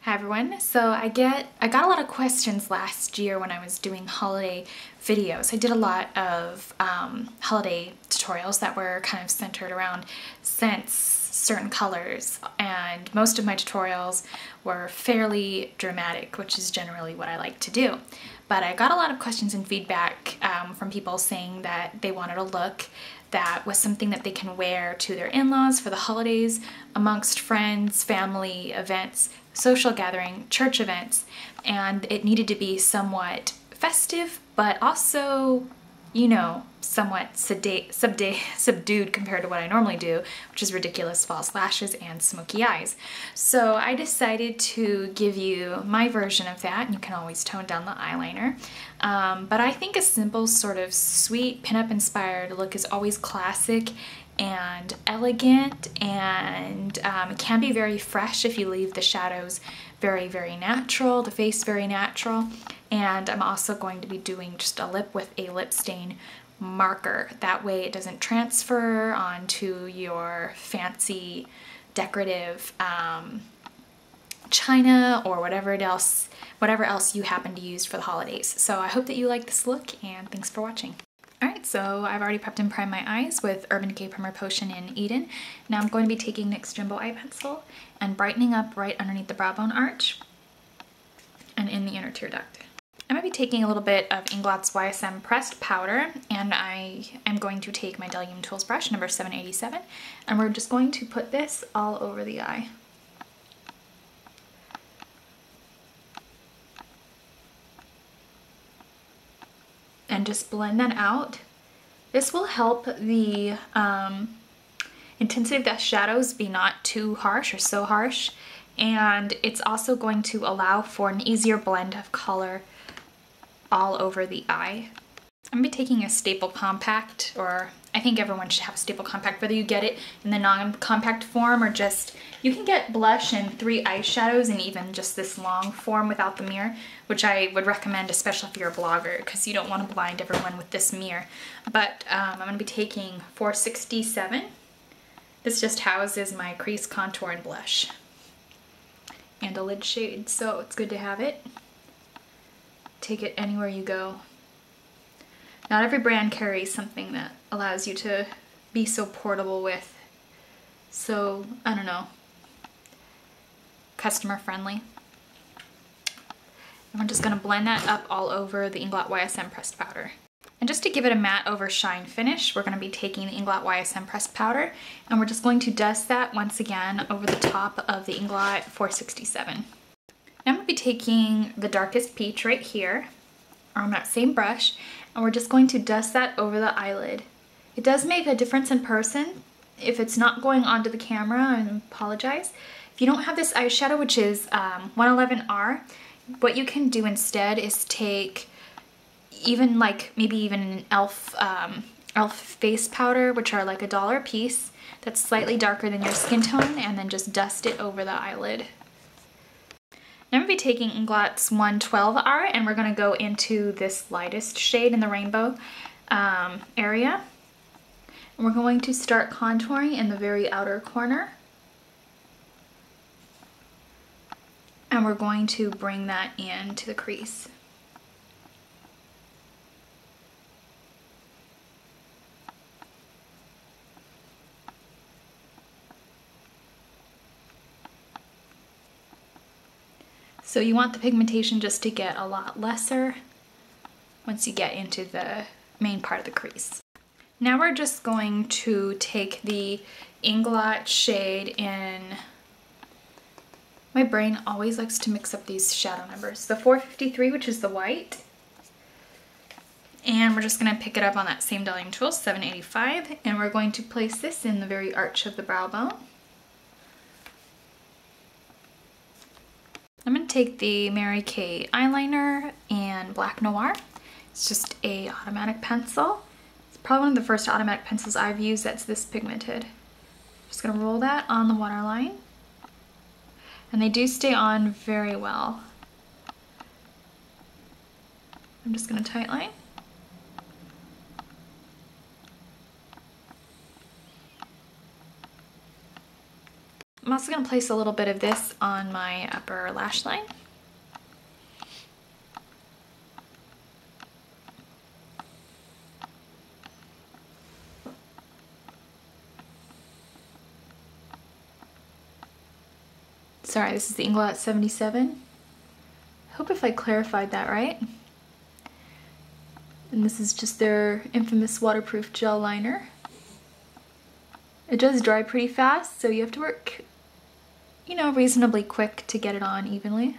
Hi everyone. So I got a lot of questions last year when I was doing holiday videos. I did a lot of holiday tutorials that were kind of centered around scents, certain colors, and most of my tutorials were fairly dramatic, which is generally what I like to do. But I got a lot of questions and feedback from people saying that they wanted a look that was something that they can wear to their in-laws for the holidays, amongst friends, family events, social gathering, church events, and it needed to be somewhat festive, but also, you know, somewhat subdued compared to what I normally do, which is ridiculous false lashes and smoky eyes. So I decided to give you my version of that, and you can always tone down the eyeliner. But I think a simple sort of sweet pinup inspired look is always classic and elegant, and it can be very fresh if you leave the shadows very, very natural, the face very natural. And I'm also going to be doing just a lip with a lip stain marker. That way it doesn't transfer onto your fancy decorative china or whatever else you happen to use for the holidays. So I hope that you like this look, and thanks for watching. Alright, so I've already prepped and primed my eyes with Urban Decay Primer Potion in Eden. Now I'm going to be taking NYX Jumbo Eye Pencil and brightening up right underneath the brow bone arch and in the inner tear duct. I'm going to be taking a little bit of Inglot's YSM pressed powder, and I am going to take my Delume Tools brush, number 787, and we're just going to put this all over the eye. And just blend that out. This will help the intensity of the shadows be not too harsh or so harsh, and it's also going to allow for an easier blend of color all over the eye. I'm going to be taking a staple compact, or I think everyone should have a staple compact, whether you get it in the non-compact form or just, you can get blush and 3 eyeshadows and even just this long form without the mirror, which I would recommend, especially if you're a blogger, because you don't want to blind everyone with this mirror. But I'm going to be taking 467. This just houses my crease, contour, and blush. And a lid shade, so it's good to have it. Take it anywhere you go. Not every brand carries something that allows you to be so portable with, so, I don't know, customer friendly. And we're just going to blend that up all over the Inglot YSM pressed powder. And just to give it a matte over shine finish, we're going to be taking the Inglot YSM pressed powder, and we're just going to dust that once again over the top of the Inglot 467. Now I'm going to be taking the darkest peach right here, on that same brush, and we're just going to dust that over the eyelid. It does make a difference in person. If it's not going onto the camera, I apologize. If you don't have this eyeshadow, which is 111R, what you can do instead is take even maybe even an e.l.f. face powder, which are like $1 a piece, that's slightly darker than your skin tone, and then just dust it over the eyelid. Now I'm going to be taking Inglot's 112R, and we're going to go into this lightest shade in the rainbow area. And we're going to start contouring in the very outer corner. And we're going to bring that into the crease. So you want the pigmentation just to get a lot lesser once you get into the main part of the crease. Now we're just going to take the Inglot shade in, my brain always likes to mix up these shadow numbers, the 453, which is the white, and we're just going to pick it up on that same Delume Tool, 785, and we're going to place this in the very arch of the brow bone. I'm going to take the Mary Kay eyeliner in Black Noir. It's just a automatic pencil. It's probably one of the first automatic pencils I've used that's this pigmented. Just going to roll that on the waterline. And they do stay on very well. I'm just going to tightline. I'm also going to place a little bit of this on my upper lash line. Sorry, this is the Inglot 77. Hope if I clarified that right. And this is just their infamous waterproof gel liner. It does dry pretty fast, so you have to work, you know, reasonably quick to get it on evenly.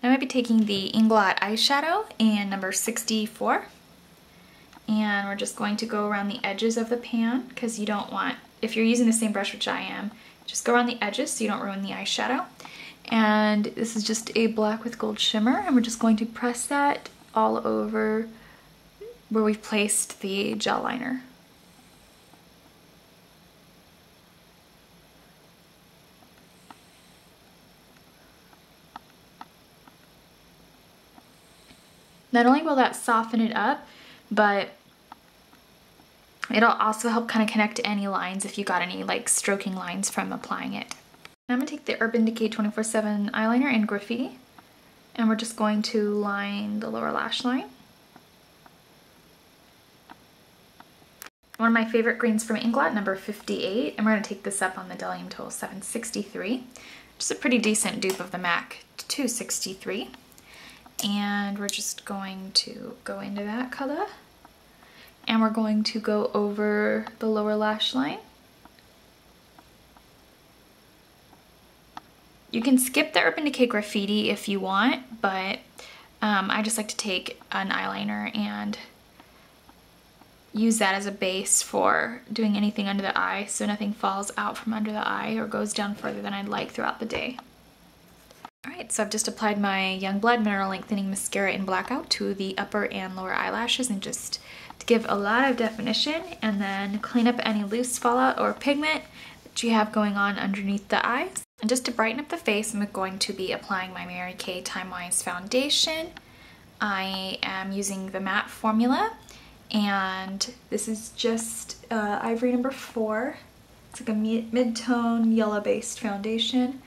I might be taking the Inglot eyeshadow in number 64, and we're just going to go around the edges of the pan, because you don't want, if you're using the same brush, which I am, just go around the edges so you don't ruin the eyeshadow. And this is just a black with gold shimmer, and we're just going to press that all over where we've placed the gel liner. Not only will that soften it up, but it'll also help kind of connect any lines if you got any like stroking lines from applying it. Now I'm going to take the Urban Decay 24/7 eyeliner in Graffiti, and we're just going to line the lower lash line. One of my favorite greens from Inglot, number 58, and we're going to take this up on the Delium Tool 763. Just a pretty decent dupe of the MAC 263. And we're just going to go into that color, and we're going to go over the lower lash line. You can skip the Urban Decay Graffiti if you want, but I just like to take an eyeliner and use that as a base for doing anything under the eye, so nothing falls out from under the eye or goes down further than I'd like throughout the day. Alright, so I've just applied my Youngblood Mineral Lengthening Mascara in Blackout to the upper and lower eyelashes, and just to give a lot of definition, and then clean up any loose fallout or pigment that you have going on underneath the eyes. And just to brighten up the face, I'm going to be applying my Mary Kay Timewise foundation. I am using the matte formula, and this is just Ivory number 4. It's like a mid-tone yellow-based foundation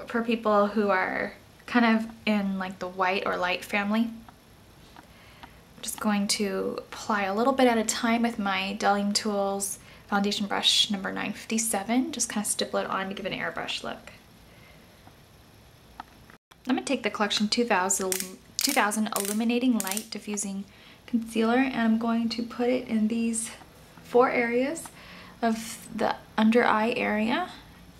for people who are kind of in like the white or light family. I'm just going to apply a little bit at a time with my Delium Tools foundation brush number 957, just kind of stipple it on to give an airbrush look. I'm going to take the Collection 2000 Illuminating Light Diffusing Concealer, and I'm going to put it in these 4 areas of the under eye area,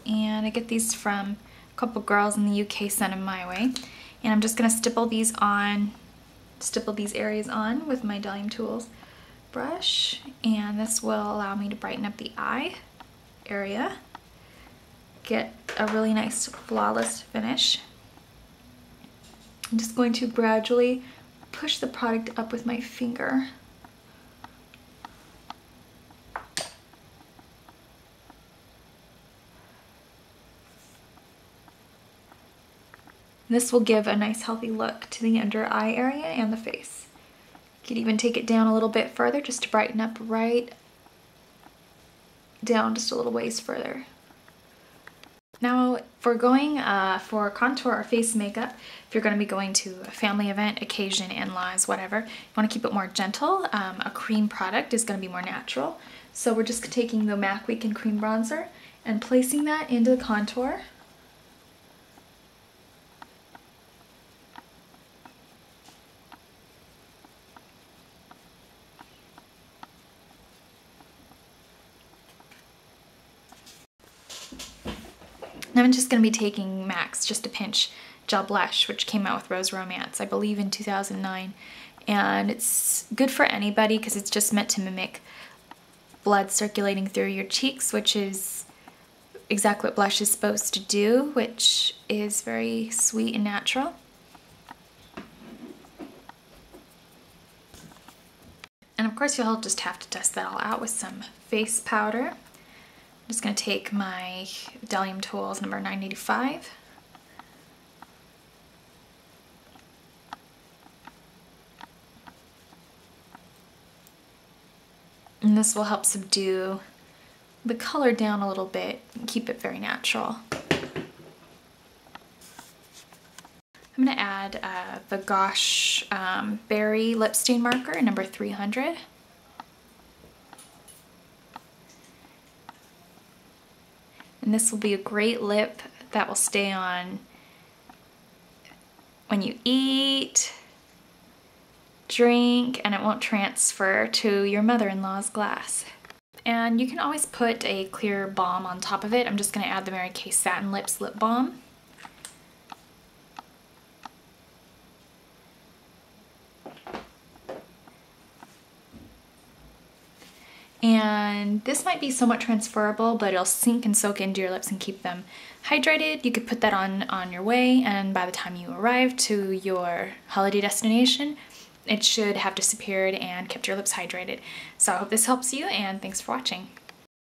and I get these from couple girls in the UK sent them my way, and I'm just gonna stipple these areas on with my Delium Tools brush, and this will allow me to brighten up the eye area, get a really nice flawless finish. I'm just going to gradually push the product up with my finger. This will give a nice healthy look to the under eye area and the face. You could even take it down a little bit further just to brighten up right down just a little ways further. Now, if we're going for contour or face makeup, if you're going to be going to a family event, occasion, in-laws, whatever, you want to keep it more gentle. A cream product is going to be more natural. So we're just taking the MAC Weekend Cream Bronzer and placing that into the contour. Now I'm just going to be taking MAC's Just a Pinch Gel Blush, which came out with Rose Romance, I believe in 2009. and it's good for anybody because it's just meant to mimic blood circulating through your cheeks, which is exactly what blush is supposed to do, which is very sweet and natural. And of course you'll just have to test that all out with some face powder. I'm just going to take my Bdellium Tools number 985. And this will help subdue the color down a little bit and keep it very natural. I'm going to add the Gosh Berry Lip Stain Marker, number 300. And this will be a great lip that will stay on when you eat, drink, and it won't transfer to your mother-in-law's glass. And you can always put a clear balm on top of it. I'm just going to add the Mary Kay Satin Lips Lip Balm. And this might be somewhat transferable, but it'll sink and soak into your lips and keep them hydrated. You could put that on your way, and by the time you arrive to your holiday destination, it should have disappeared and kept your lips hydrated. So I hope this helps you, and thanks for watching.